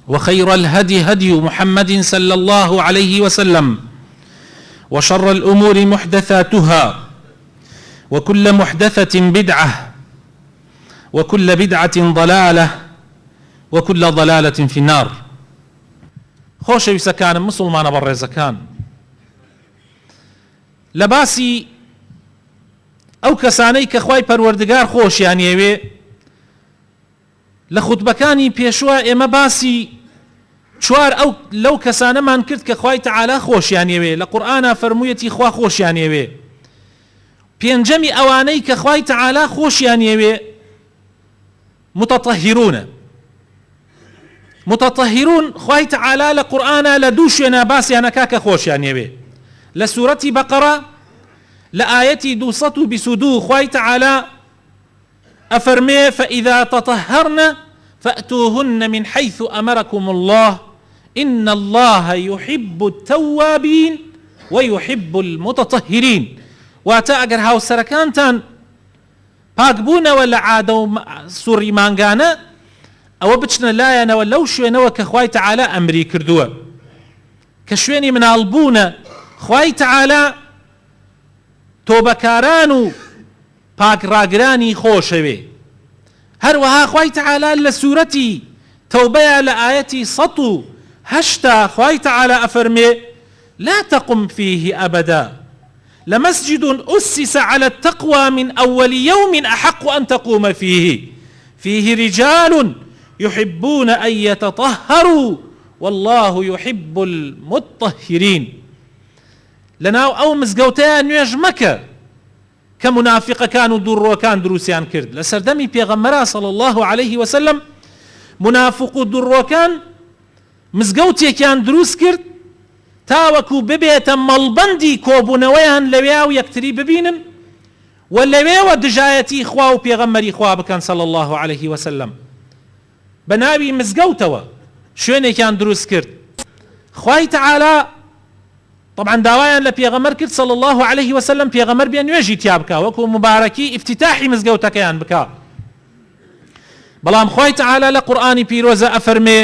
وخير الهدي هدي محمد صلى الله عليه وسلم وشر الأمور محدثاتها وكل محدثة بدعة وكل بدعة ضلالة وكل ضلالة في النار. خۆشەویستەکانم مسلمانە بەڕێزەکان، لە باسی ئەو کەسانەی کە خوای پەروەردگار خۆشیانیەوێ لە خوتبەکانی پێشوە ئێمە باسی چوار ئەو لەو کەسانەمان کرد کە خوای تەعالا خۆشیانیەوێ، لە قورئانە فەرموویەتی خوا خۆشیانیەوێ. پێنجەمی ئەوانەی کە خوای تەعالا خۆشیانیەوێ متطهرون خوای تەعالا لە قورئانە لە دوو شوێنە باسییانەکا کە خۆشیانیەوێ. لە سوورەتی بەقەرە لە ئاەتی 222 خوای تەعالا أفرمي فإذا تطهرن فأتوهن من حيث أمركم الله إن الله يحب التوابين ويحب المتطهرين. واتا أجر هاو سركانتان باقبونا ولا عادو سوري مانغانا أو بتشنا لايانا ولو شوينوا كخواي تعالى أمري كردوا كشويني من البونا خواي تعالى توبكارانو پاک راگرانی خۆشەوێ. هەروەها خوای تەعالا لە سوورەتی تەوبەیە لە ئاەتی 108 خوای تەعالا ئەفەرمێ لا تقم فيه أبدا لمسجد أسس على التقوى من أول يوم أحق أن تقوم فيه رجال يحبون أن يتطهروا والله يحب المطهرين. لناو أو مزگەوتەیە نوێژ مەکە کە منافقەکان و دوڕۆکان دروستیان کرد. لە سەردەمی پێغەمبەرا صلی الله عليه وسلم منافق و دوڕۆکان مزگەوتێکیان دروست کرد تاوەکو ببێتە مەڵبەندی کۆبوونەوەیان لەوێ و یەکتری ببینن و لەوێوە دژایەتی خوا و پێغەمبەری خوا بکەن صلی الله عليه وسلم. بە ناوی مزگەوتەوە شوێنێکیان دروست کرد. خوای تەعالا طبعا داوایان لە پێغەمبەر کرد صلی الله عليه وسلم پێغەمبەر بێ نوێژی تیا بکا وەکو مبارەکی ئیفتتاحی مزگەوتەکەیان بکا. بەڵام خوای تەعالا لە قورئانی پیرۆزە ئەفەرمێ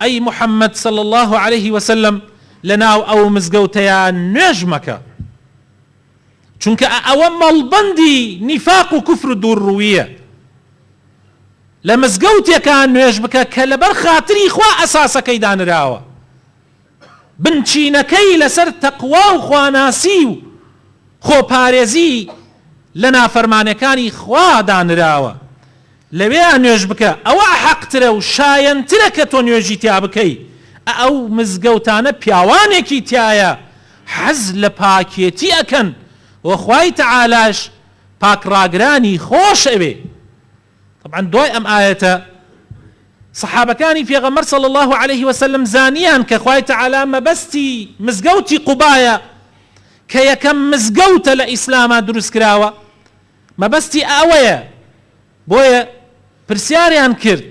ئەی محەممەد صلی الله عليه وسلم لەناو ئەو مزگەوتەیە نوێژ مەکە، چونکە ئەوە مەڵبەندی نیفاق و کوفر و دووڕوویە. لە مزگەوتێکان نوێژ بکە کە لەبەر خاتری خوا ئەساسەکەی دانراوە، بنچینەکەی لەسەر تەقوا و خواناسی و خۆپارێزی لە نافەرمانەکانی خوا دانراوە. لەوێ نوێژ بکە، ئەوە حەقترە و شایەنترە کە تۆ نوێژی تیا بکەی. ئەو مزگەوتانە پیاوانێکی تایە حەز لە پاکێتی ئەکەن و خوای تەعالاش پاکڕاگرانی خۆش ئەوێ. طبعا دوای ئەم ئاەتە صحابەکانی پێغەمبەر صلی الله عليه وسلم زانیان کە خوای تەعالا مەبەستی مزگەوتی قوبایە کە یەکەم مزگەوتە لە ئیسلاما دروست کراوە، مەبەستی ئەوەیە. بۆیە پرسیاریان کرد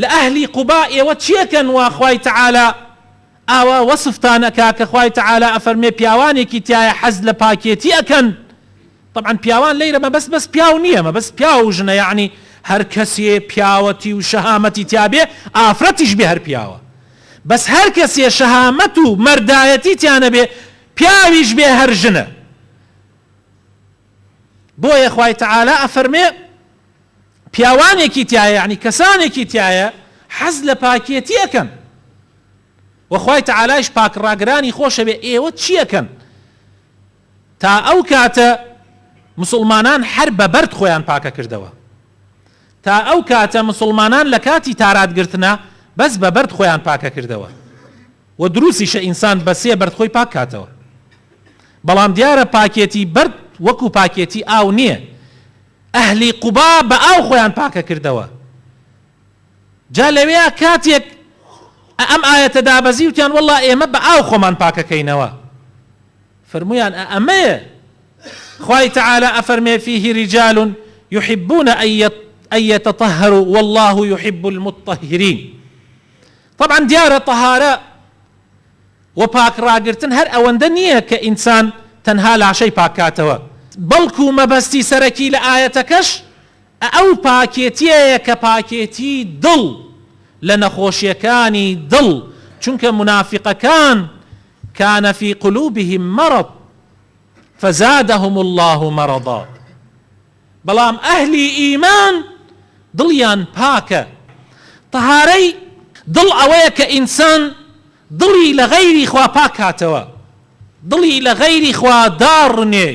لە ئەهلی قوبا ئێوە چیەکەن وا خوای تەعالا ئاوا وەسفتانەکا کە خوای تەعالا ئەفەرمێ پیاوانێکی تایە حەز لە پاکێتی ئەکەن. طبعا پیاوان لەیرە مەبەست بەس پیاو نییە، مەبەست پیا و ژنە، یعنی هەر کەسێ پیاوەتی و شەهامەتی تیابێ ئافرەتیش بێ هەر پیاوە، بەس هەر کەسێ شەهامەت و مەردایەتی تیانە بێ پیاویش بێ هەر ژنە. بۆیە خوای تەعالا ئەفەرمێ پیاوانێکی تایە، یعنی کەسانێکی تایە حەز لە پاکێتی ئەکەن و خوای تەعالایش پاکڕاگرانی خۆشە بێ. ئێوە چیەکەن؟ تا ئەو کاتە مسلمانان هەر بە بەرد خۆیان پاکە کردەوە، تا ئەو کاتە مسلمانان لە کاتی تاراتگرتنە بەس بە بەرد خۆیان پاکە کردەوە و دروستیشە ئینسان بە سێ بەرد خۆی پاک کاتەوە. بەڵام دیارە پاکێتی بەرد وەکو پاکێتی ئاو نییە. ئەهلی قوبا بە ئاو خۆیان پاکە کردەوە. جا لەوێ کاتێک ئەم ئاەتە دابەزی وتیان وەڵڵا ئێمە بە ئاو خۆمان پاکەکەینەوە، فەرمویان ئەمەیە. خوای تەعالا ئەفەرمێ فيه رجال يحبون أن يتطهروا والله يحب المطهرين. طبعا دیارە طهارە و پاک ڕاگرتن هەر ئەوەندە نییە کە ئینسان تەنها لاشەی پاکاتەوە، بەڵکو مەبەستی سەرەکی لە ئاەتەکەش ئەو پاکێتیەیە کە پاکێتی دڵ، لە نەخۆشیەکانی دڵ، چونکە منافقەکان كان في قلوبهم مرض فزادهم الله مرضا. بەڵام ئەهلی ئیمان دڵیان پاکە. تەهارەی دڵ ئەوەیە کە ئینسان دڵی لە غەیری خوا پاک هاتەوە، دڵی لە غەیری خوا داڕنێ،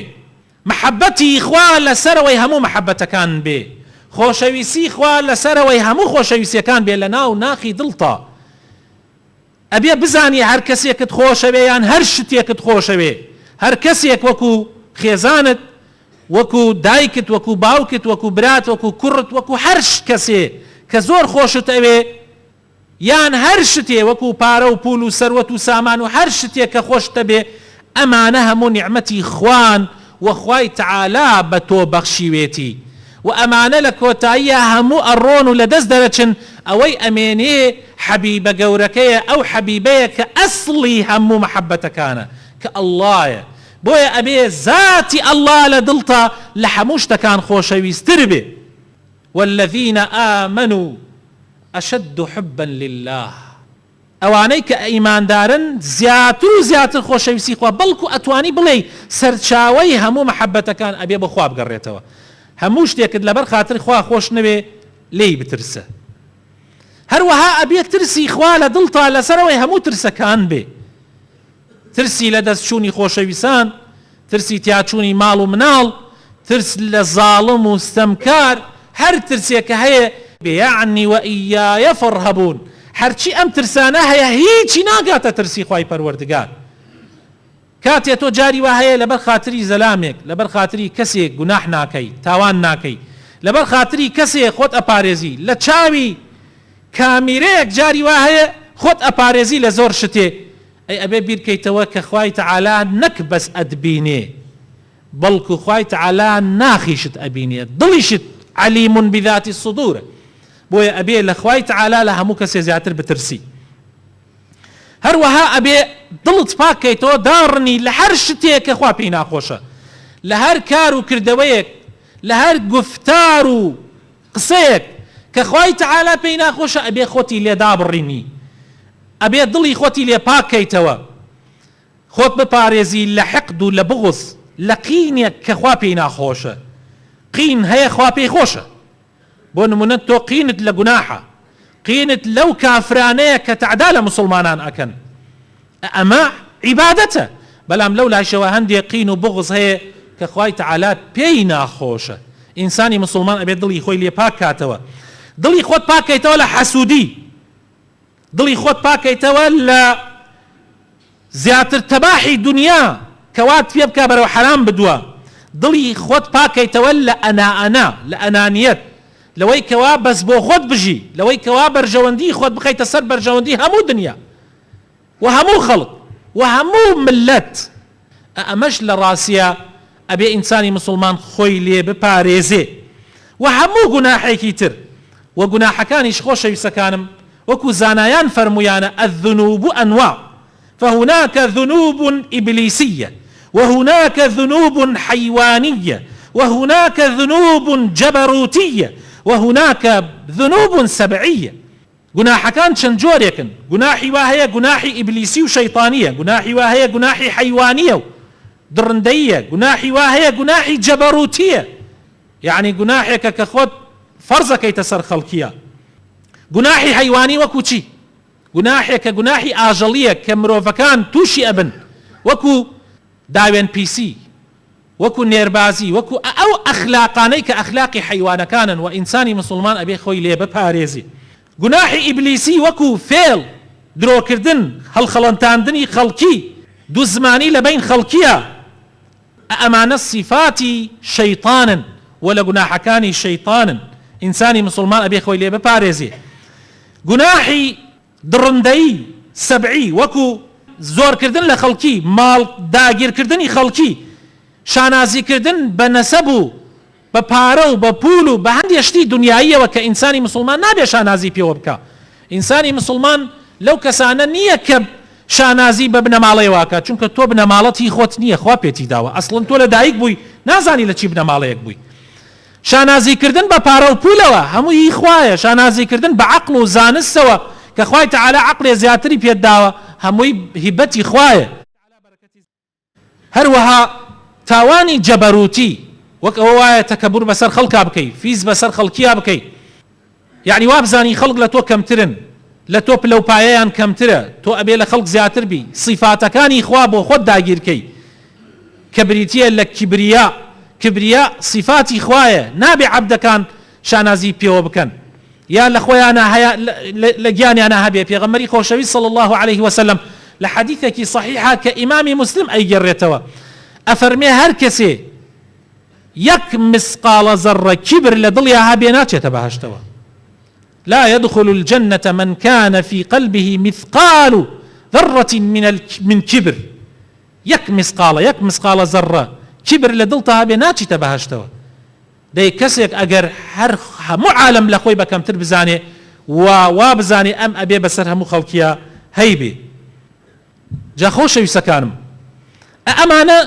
محەبەتی خوا لەسەرەوەی هەموو محەبەتەکان بێ، خۆشەویستی خوا لەسەرەوەی هەموو خۆشەویستیەکان بێ لە ناو ناخی دڵتا. ئەبێ بزانی هەر کەسێکت خۆشەوێ یان هەر شتێکت خۆشەوێ، هەر کەسێک وەکو خێزانت، وەکو دایکت، وەکو باوکت، وەکو برات، وەکو کوڕت، وەکو هەر کەسێ کە زۆر خۆشت ئەوێ، یان هەر شتێ وەکو پارە و پول و سەروەت و سامان و هەر شتێک کە خۆشتە بێ، ئەمانە هەموو نیعمەتی خوان وەخوای تەعالا بە تۆ بەخشیوێتی، و ئەمانە لە کۆتاییە هەموو ئەڕۆن و لە دەست دەرەچن ئەوەی ئەمێنێ حەبیبە گەورەکەیە، ئەو حەبیبەیە کە ئەسڵی هەموو مەحەبەتەکانە کە ئەڵڵایە. بۆیە ئەبێ ذاتی ئەڵڵا لە دڵتا لە هەموو شتەکان خۆشەویستتر بێ. والذین آمنوا أشد حبا لله. ئەوانەی کە ئیماندارن زیاتر و زیاتر خۆشەویستی خوا، بەڵکو ئەتوانی بڵێ سەرچاوەی هەموو مەحەبەتەکان ئەبێ بە خوا بگەڕێتەوە. هەموو شتێکت لەبەر خاتر خوا خۆش نەوێ لێی بترسە. هەروەها ئەبێ ترسی خوا لە دڵتا لەسەرەوەی هەموو ترسەکان بێ، ترسی لە دەستچوونی خۆشەویستان، ترسی تیاچوونی ماڵ و مناڵ، ترس لە زاڵم و ستەمکار، هەر ترسێکە هەیە بێیعنی وئیایە فەرهەبوون. هەرچی ئەم ترسانە هەیە هیچی ناگاتە ترسی خوای پەروەردگار. کاتێ تۆ جاری وا هەیە لەبەر خاتری زەلامێک، لەبەر خاتری کەسێک گوناح ناکەی، تاوان ناکەی، لەبەر خاتری کەسێک خۆت ئەپارێزی، لە چاوی کامیرەیەک جاری وا هەیە خۆت ئەپارێزی لە زۆر شتێ، ئەی ئەبێ بیرکەیتەوە کە خوای تەعالا نەک بەس ئەدبینێ، بەڵکو خوای تەعالا ناخیشت ئەبینێ، دڵیشت عەلیمون بذاتی الصدورە. بۆیە ئەبێ لە خوای تەعالا لە هەموو کەسێ زیاتر بترسی. هەروەها ئەبێ دڵت پاکەیتەوە داڕنی لە هەر شتێک کە خوا پێی ناخۆشە، لە هەر کار و کردەوەیەک، لە هەر گفتار و قسەیەک کە خوای تەعالا پێی ناخۆشە، ئەبێ خۆتی لێ دابڕینی، ئەبێ دڵی خۆتی لێ پاکەیتەوە، خۆت بپارێزی لە حقد و لە بغض، لە قینێک کە خوا پێی ناخۆشە. قین هەیە خوا پێی خۆشە، بۆ نمونە تۆ قینت لە گوناحە، قینت لەو کافرانەیە کە تەعدا لە مسلمانان ئەکەن، ئەمە عیبادەتە. بەڵام لەو لاشەوە هەندێک قین و بغض هەیە کە خوای تەعالا پێی ناخۆشە. ئینسانی مسلمان ئەبێت دڵی خۆی لێ پاک کاتەوە، دڵی خۆت پاکەیتەوە لە حەسوودی، دڵی خۆت پاکەیتەوە لە زیاتر تەباحی دنیا کەوات پێ بکە بەرەو حەرام بدووە، دڵی خۆت پاکەیتەوە لە ئەناءەنا، لە ئەنانیەت، لەوەی کەوا بەس بۆ خۆت بژی، لەوەی کەوا بەرژەوەندی خۆت بخەیتە سەر بەرژەوەندی هەموو دنیا و هەموو خەڵک و هەموو ملت. ئەمەش لە ڕاستیە ئەبێ ئینسانی مسلمان خۆی لێ بپارێزێ. و هەموو گوناحێکی تر و گوناحەکانیش خۆشەویستەکانم وەکو زانایان فەرمویانە الذنوب أنواع، فهناك ذنوب إبليسية، وهناك ذنوب حيوانية، وهناك ذنوب جبروتية، وهناك ذنوب سبعية. گوناحەکان چەند جۆرێکن، گوناحی وا هەیە گوناحی ئیبلیسی و شەیطانیە، گوناحی وا هەیە گوناحی حەیوانیە و دڕندەییە، گوناحی وا هەیە گوناحی جەبەروتیە، یعنی گوناحێکە کە خۆت فەرزەکەیتە سەر خەڵکیە. گوناحی حەیوانی وەکو چی؟ گوناحێکە گوناحی ئاژەڵیە کە مرۆڤەکان تووشی ئەبن، وەکو داوێن پیسی، وەکو نێربازی، وەکو ئەو ئەخلاقانەی کە ئەخلاقی حەیوانەکانن و ئینسانی مسلمان ئەبێ خۆی لێ بپارێزی. گوناحی ئیبلیسی وەکو فێڵ، درۆکردن، هەڵخەڵەنتاندنی خەڵکی، دوو زمانی لە بین خەڵکیە، ئەمانە صفاتی شەیطانن و لە گوناحەکانی شەیطانن. ئینسانی مسلمان ئەبێ خۆی لێ بپارێزی. گوناحی دڕندەیی سەبعی وەکو زۆرکردن لە خەڵکی، ماڵ داگیرکردنی خەڵکی، شانازیکردن بە نەسەب و بە پارە و بە پول و بە هەندێک شتی دنیاییەوە کە ئینسانی مسلمان نابێ شانازی پێوە بکە. ئینسانی مسلمان لەو کەسانە نییە کە شانازی بە بنەماڵەیە واکە، چونکە تۆ بنەماڵەتی خۆت نییە، خوا پێتی داوە. ئەسڵن تۆ لە دایک بووی نازانی لە چی بنەماڵەیەک بووی. شانازیکردن بە پارە و پولەوە هەموو هی خوایە، شانازیکردن بە عەقڵ و زانستەوە کە خوای تەعالا عەقڵێ زیاتری پێداوە هەمووی هیبەتی خوایە. هەروەها تاوانی جەبەروتی وەک ئەوە وایە تەکەبور بەسەر خەڵکا بکەی، فیز بەسەر خەڵکیا بکەی، یعنی وا بزانی خەڵک لە تۆ کەمترن، لە تۆ پلەپایەیان کەمترە، تۆ ئەبێ لە خەڵک زیاتر بی، صیفاتەکانی خوا بۆ خۆت داگیرکەی کە بریتیە لە کیبریا. کبریا صفاتی خوایە، نابێ عەبدەکان شانازی پێوە بکەن یا لە خۆیانە هەیە لە گیانیانە هەبێ. پێغەمبەری خۆشەویست صلی الله عليه وسلم لە حەدیثێکی صحیحە کە ئیمامی مسلم ئەیگەڕێتەوە ئەفەرمێ هەر کەسێ یەک مسقالە زەڕە کیبر لە دڵیا هەبێ ناچێتە بەهەشتەوە. لا يدخل الجنة من كان في قلبه مثقال ذرة من كبر. يك مسقالة ذرة كبر لدلتها بناتي تبهشتوا. دەی کەسێک ئەگەر هەر هەموو عالم لە خۆی بەکەمتر بزانێ وا بزانێ ئەم ئەبێ بەسەر هەموو خەڵکیە هەیبێ. جا خۆشەویستەکانم ئەمانە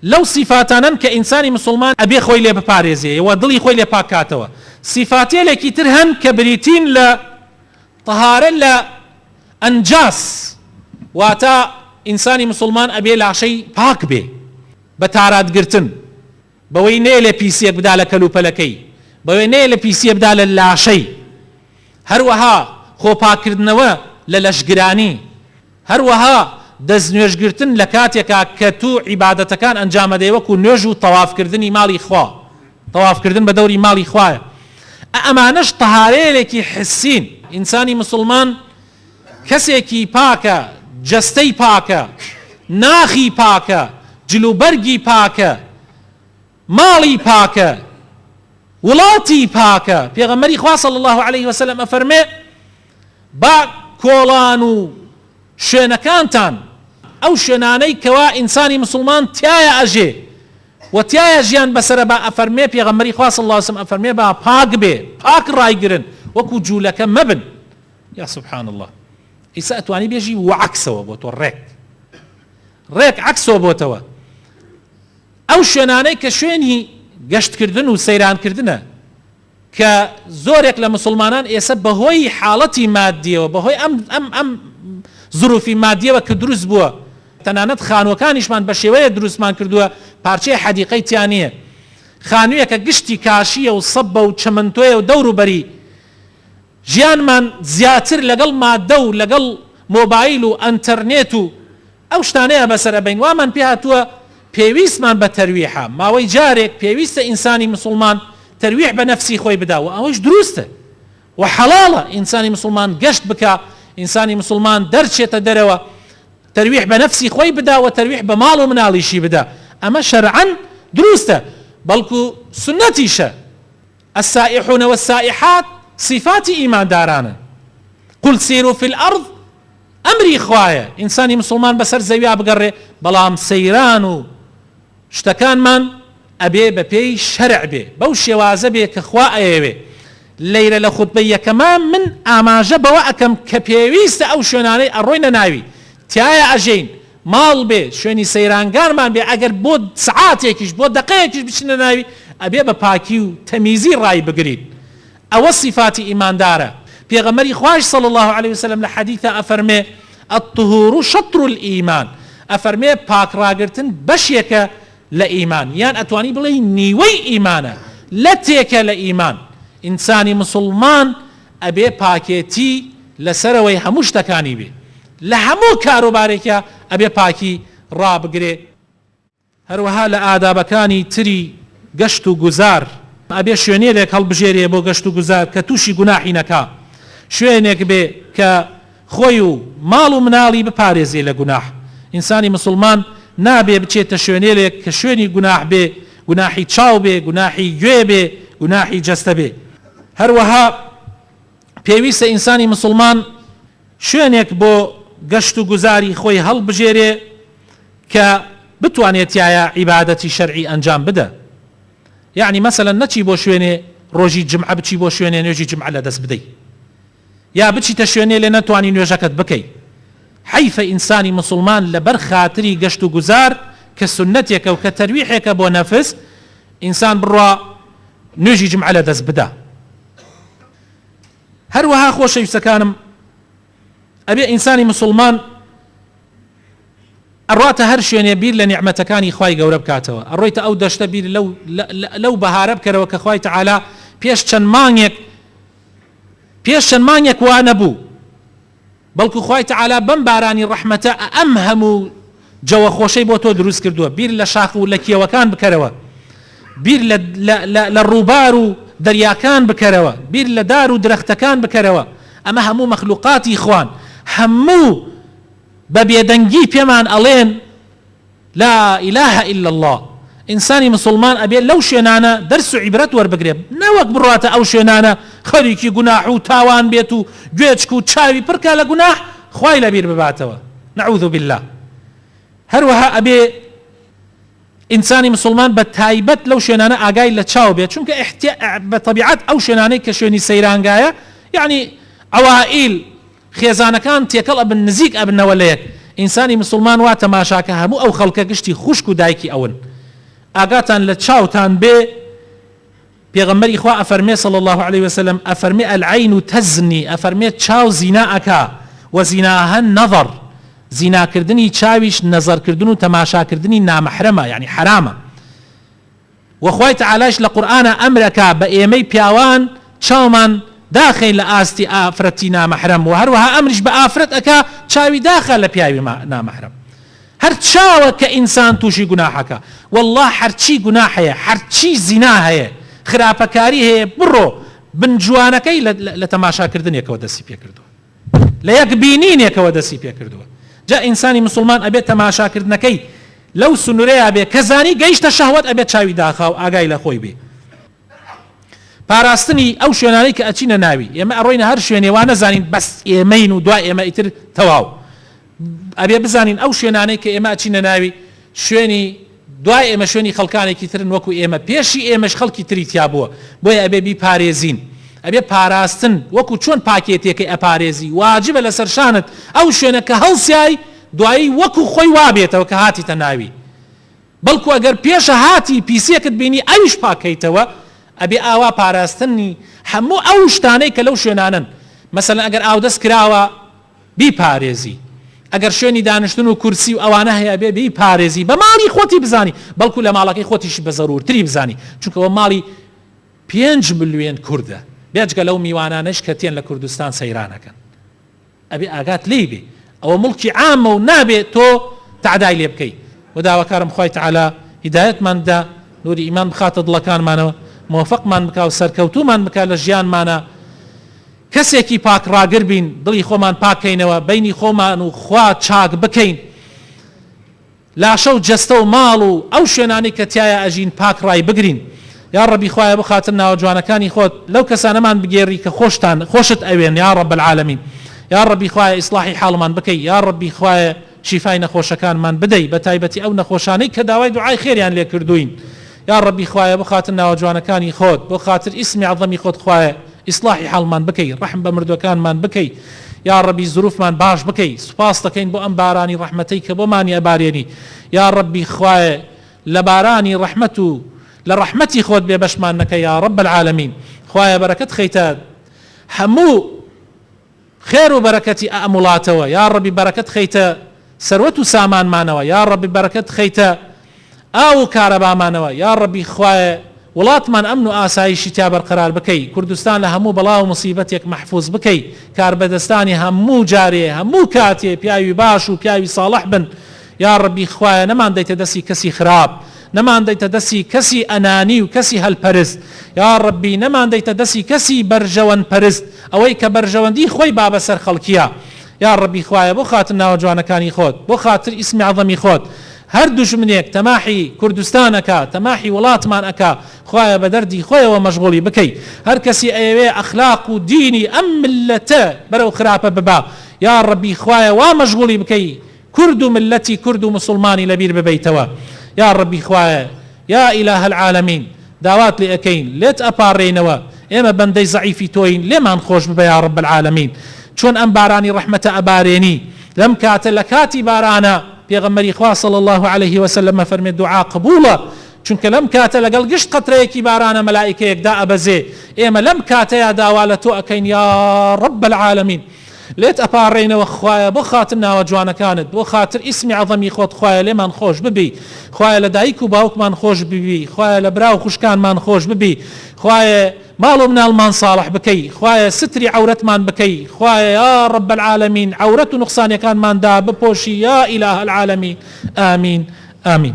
لەو صفاتانن کە ئینسانی مسلمان ئەبێ خۆی لێ بپارێزێ و دڵی خۆی لێ پاکاتەوە. صفاتێکی تر هەن کە بریتین لە طهارە لە ئەنجاس، واتە ئینسانی مسلمان ئەبێ لاشەی پاک بێ بە تاراتگرتن، بەوەی نەیە لە پیسێک بدا لە کەلوپەلەکەی، بەوەی نەیە لە پیسێ بدا لە لاشەی، هەروەها خۆپاکردنەوە لە لەشگرانی، هەروەها دەستنوێژگرتن لە کاتێکا کە تو عیبادەتەکان ئەنجامە دەی وەکو نوێژ و تەوافکردنی ماڵی خوا، تەوافکردن بە دەوری ماڵی خوایە. ئەمانەش تەهارەیەکی حسین. ئینسانی مسلمان کەسێکی پاکە، جەستەی پاکە، ناخی پاکە، جلوبەرگی پاکە، ماڵی پاکە، وڵاتی پاکە. پێغەمبەری خوا صلی الله عليه وسلم ئەفەرمێ با کۆڵان و شوێنەکانتان ئەو شوێنانەی کەوا ئینسانی مسلمان تایە ئەژێ و تایە ژیان بەسەرە با ئەفەرمێ پێغەمبەری خوا صلی الله عليه وسلم ئەفەرمێ با پاک بێ، پاک ڕایگرن وەکو جوولەکە مەبن. یا سبحان الله، ئیسا ئەتوانی بێژی وعکسەوە بۆ تۆ ڕێک عکسەوە بۆتەوە. ئەو شوێنانەی کە شوێنی گەشتکردن و سەیرانکردنە کە زۆرێک لە مسلمانان ئێستا بەهۆی حاڵەتی مادیەوە، بەهۆی ئەم زروفی مادیەوە کە دروست بووە، تەنانەت خانووەکانیشمان بە شێوەیە دروستمان کردووە پارچەی حەدیقەی تیان نییە، خانوویەکە گشتی کاشیە و سەبە و چەمەنتۆیە و دەور و بەری، ژیانمان زیاتر لەگەڵ مادە و لەگەڵ مۆبایل و ئەنتەرنێت و ئەو شتانەیە بەسەر ئەبین. وامان پێ هاتووە پێویستمان بە تەرویحە، ماوەی جارێک پێویستە ئینسانی مسلمان تەرویح بە نەفسی خۆی بدا و ئەوەش دروستە و حەڵاڵە ئینسانی مسلمان گەشت بکە، ئینسانی مسلمان دەرچێتە دەرەوە تەرویح بە نەفسی خۆی بدا و تەرویح بە ماڵ و مناڵیشی بدا. ئەمە شەرعەن دروستە، بەڵکو سنەتیشە. السائحون والسائحات صفاتی ئیماندارانە. قل سیروا في الأرض ئەمری خوایە ئینسانی مسلمان بەسەر زەویا بگەڕێ، بەڵام سەیران و شتەکانمان ئەبێ بە پێی شەرع بێ، بەو شێوازە بێ کە خوا ئەیەوێ. لەیرە لە خوتبەی یەکەمان من ئاماژە بەوە ئەکەم کە پێویستە ئەو شوێنانەی ئەڕۆینە ناوی، تایە ئەژین، ماڵ بێ، شوێنی سەیرانگارمان بێ، ئەگەر بۆ سعاتێکیش بۆ دقەیەکیش بچنە ناوی ئەبێ بە پاکی و تەمیزی ڕای بگرین. ئەوە صفاتی ئیماندارە. پێغەمبەری خوای صلی الله عليه وسلم لە حەدیثە ئەفەرمێ الطهور شطر الإيمان، ئەفەرمێ پاکڕاگرتن بەشێکە لە ئیمان، یان ئەتوانی بڵێ نیوەی ئیمانە، لە تێکە لە ئیمان. ئینسانی مسلمان ئەبێ پاکێتی لەسەرەوەی هەموو شتەکانی بێ، لە هەموو کاروبارێکە ئەبێ پاکی ڕابگرێ. هەروەها لە ئادابەکانی تری گەشت و گوزار ئەبێ شوێنێک هەڵبژێرێ بۆ گەشت و گوزار کە تووشی گوناحی نەکا، شوێنێک بێ کە خۆی و ماڵ و مناڵی بپارێزێ لە گوناح. ئینسانی مسلمان نابێ بچێتە شوێنێک کە شوێنی گوناح بێ، گوناحی چاو بێ، گوناحی گوێ بێ، گوناحی جەستە بێ. هەروەها پێویستە ئینسانی مسلمان شوێنێک بۆ گەشت و گوزاری خۆی هەڵبژێرێ کە بتوانێت تایە عیبادەتی شەرعی ئەنجام بدە. یعنی مەسەلەن نەچی بۆ شوێنێ ڕۆژی جمعە بچی بۆ شوێنێ نوێژی جمعە لەدەست بدەیت، یا بچیتە شوێنێ لێ نەتوانی نوێژەکەت بکەیت. حیفە ئینسانی مسلمان لەبەر خاتری گەشت و گوزار کە سنەتێکە و کە تەرویحێکە بۆ نەفس، ئینسان بڕوا نوێژی جمعە لە دەست بدە. هەروەها خۆشەویستەکانم ئەبێ ئینسانی مسلمان ئەڕاتە هەر شوێنێ بیر لە نیعمەتەکانی خوای گەورە بکاتەوە، ئەڕۆیتە ئەو دەشتە بیر لەو بەهارە بکەرەوە کە خوای تەعالا پێش چەند مانگێک وا نەبوو، بەڵکو خوای تەعالا بەم بارانی ڕەحمەتە ئەم هەموو جەوە خۆشەی بۆ تۆ دروست کردووە. بیر لە شاخ و لە کێوەکان بکەرەوە، بیر لە ڕووبار و دەریاکان بکەرەوە، بیر لە دار و درەختەکان بکەرەوە. ئەمە هەموو مەخلوقاتی خوان، هەموو بە بێدەنگی پێمان ئەڵێن لا إله إلا الله. ئینسانی مسلمان ئەبێ لەو شوێنانە دەرس و عیبرەت وەربگرێ، نەوەک بڕاتە ئەو شوێنانە خەریکی گوناح و تاوان بێت و گوێچک و چاوی پڕکە لە گوناح، خوای لەبیر بباتەوە، نەعوذ بالله. هەروەها ئەبێ ئینسانی مسلمان بە تایبەت لەو شوێنانە ئاگای لە چاو بێت، چونکە بە طبیعەت ئەو شوێنانەی کە شوێنی سەیرانگایە، یعنی ئەوائیل خێزانەکان تێکەڵ ئەبن، نزیک ئەبنەوە لە یەک. ئینسانی مسلمان وا تەماشاکە هەموو ئەو خەڵکە گشتی خوشک و دایکی ئەون، ئاگاتان لە چاوتان بێ. پێغەمبەری خوا ئەفەرمێ صلی الله عليه وسلم، ئەفەرمێ العین تزنی، ئەفەرمێ چاو زینا ئەکا، وزیناها النظر، زیناکردنی چاویش نەزەرکردن و تەماشاکردنی نامەحرەمە، یعنی حرامە. وخوای تەعالاش لە قورئانە ئەمرەکە بە ئێمەی پیاوان چاومان داخل لە ئاستی ئافرەتی نامەحرەم، و هەروەها ئەمریش بە ئافرەت ئەکا چاوی داخە لە پیاوی نامەحرەم. هەر چاوە کە ئینسان تووشی گوناحەکە، والله هەرچی گوناح هەیە، هەرچی زینا هەیە، خراپەکاری هەیە، بڕۆ بنجوانەکەی لە تەماشاکردنێکەوە دەستی پێ کردووە، لە یەک بینینێکەوە دەستی پێ کردووە. جا ئینسانی مسلمان ئەبێت تەماشاکردنەکەی لەو سنوورەیە بێ کە زانی گەیشتە شەهوەت، ئەبێت چاوی داخاو ئاگای لە خۆی بێ. پاراستنی ئەو شوێنانەی کە ئەچینە ناوی، ئێمە ئەڕۆینە هەر شوێنێوان نەزانین بەس ئێمەین و دوای ئێمە ئیتر تەواو. ئەبێ بزانین ئەو شوێنانەی کە ئێمە ئەچینە ناوی، شوێنی دوای ئێمە شوێنی خەڵکانێکی ترن وەکو ئێمە، پێشی ئێمەش خەڵکی تری تیا بووە، بۆیە ئەبێ بیپارێزین. ئەبێ پاراستن وەکو چۆن پاکێتێکی ئەپارێزی، واجبە لەسەر شانت ئەو شوێنە کە هەڵسیای دوایی وەکو خۆی وابێتەوە کە هاتیتە ناوی، بەڵکو ئەگەر پێشە هاتی پیسێکت بینی ئەویش پاکەیتەوە. ئەبێ ئاوا پاراستنی هەموو ئەو شتانەی کە لەو شوێنانن. مەسەلەن ئەگەر ئاودەست کراوە بیپارێزی، ئەگەر شوێنی دانیشتن و کورسی و ئەوانە هەیە بێ بیپارێزی، بە ماڵی خۆتی بزانی، بەڵکو لە ماڵەکەی خۆتیش بە زەرورتری بزانی، چونکەوە ماڵی 5 ملیۆن کوردە، بێجگە لەو میوانانەش کە تێن لە کوردستان سەیرانەکەن. ئەبێ ئاگات لێی بێ، ئەوە مڵکی عامە و نابێت تۆ تعدای لێ بکەی. و داواکارم خوای تەعالا هیدایەتمان بدا، نوری ئیمان بخاتە دڵەکانمانەوە، موفقمان بکا و سەرکەوتومان بکا لە ژیانمانە، کەسێکی پاک ڕاگر بین، دڵی خۆمان پاکەینەوە، بینی خۆمان و خوا چاک بکەین، لاشە و جەستە و ماڵ و ئەو شوێنانی کە تایە ئەژین پاک ڕای بگرین. یا ڕەبی خوایە بۆ خاتر ناوە جوانەکانی خۆت لەو کەسانەمان بگێڕی کە خۆشت ئەوێن، یا ڕەب العالەمین. یا ڕەبی خوایە ئیسلاحی حاڵمان بکەی، یا ڕەبی خوایە شیفای نەخۆشەکانمان بدەی، بە تایبەتی ئەو نەخۆشانەی کە داوای دوعای خێریان لێ کردوین. یا ڕەبی خوایە بۆ خاتر ناوە جوانەکانی خۆت، بۆ خاتر ئیسمی عەظەمی خۆت خوایە ئیسلاحی حاڵمان بکەی، ڕەحم بە مردوەکانمان بکەی. یا ڕەبی زروفمان باش بکەی، سوپاس دەکەین بۆ ئەم بارانی ڕەحمەتەی کە بۆمانی ئەبارێنی. یا ڕەبی خوایە لە بارانی ڕەحمەت و لە ڕەحمەتی خۆت بێ بەشمان نەکەی، یا ڕەب العالەمین. خوایە بەرەکەت خەیتە هەموو خێر و بەرەکەتی ئەم وڵاتەوە، یا ڕەبی بەرەکەت خەیتە سەروەت و سامانمانەوە، یا ڕەبی بەرەکەت خەیتە ئاو و کارەبامانەوە، یا ڕەبی خوایە وڵاتمان ئەمن و ئاسایشی تا بەرقەرار بکەی، کوردستان لە هەموو بەڵاو و مصیبەتێک مەحفوظ بکەی، کاربەدەستانی هەموو جارێ هەموو کاتێ پیاوی باش و پیاوی ساڵح بن. یا ڕەبی خوایە نەمان دەیتە دەستی کەسی خراپ، نەمان دەیتە دەستی کەسی ئەنانی و کەسی هەلپەرست. یا ڕەبی نەمان دەیتە دەستی کەسی بەرژەوەند پەرست، ئەوەی کە بەرژەوەندی خۆی بابە سەر خەڵکیە. یا ڕەبی خوایە بۆ خاتر ناوە جوانەکانی خۆت، بۆ خاتر ئیسمی عەظەمی خۆت، هەر دوژمنێک تەماحی کوردستانەکە، تەماحی وڵاتمان ئەکا، خوایە بە دەردی خۆیەوە مەشغوڵی بکەی. هەر کەسی ئەیەوێ ئەخلاق و دینی ئەم ملەتە بەرەو خراپە ببا، یا ڕەبی خوایە وا مەشغوڵی بکەی، کورد و ملەتی کورد و مسلمانی لەبیر ببەیتەوە. یا ڕەبی خوایە یا ئیلاه العالەمین، داوات لێ ئەەکەین، لێت ئەپارڕێنەوە، ئێمە بەندەی زەعیفی تۆین، لێمان خۆش ببە یا ڕەب العالەمین. چۆن ئەم بارانی ڕەحمەتە ئەبارێنی، لەم کاتە لە کاتی بارانە پێغەمبەری خوا صلی الله عليه وسلم فەرمێ دوعا قبولە، چونکە لەم کاتە لەگەڵ گشت قەترەیەکی بارانە مەلائیکەیەکدا ئەبەزێ ئێمە لەم کاتەیە داوا لە تۆ ئەکەین یا رب العالمین لێت ئەپارڕێنەوە خوایە بۆ خاتر ناوە جوانەکانت بۆ خاتر ئیسمی عەظەمی خۆت خوایە لێمان خۆش ببی خوایە لە دایک و باوکمان خۆش ببی خوایە لە برا و خوشکانمان خۆش ببی خوایە ماڵ و مناڵمان ساڵح بکەی خوایە ستری عەورەتمان بکەی خوایە یا رب العالمین عەورەت و نوقسانیەکانماندا بپۆشی یا ئیلاهە العالمین ئامین ئامین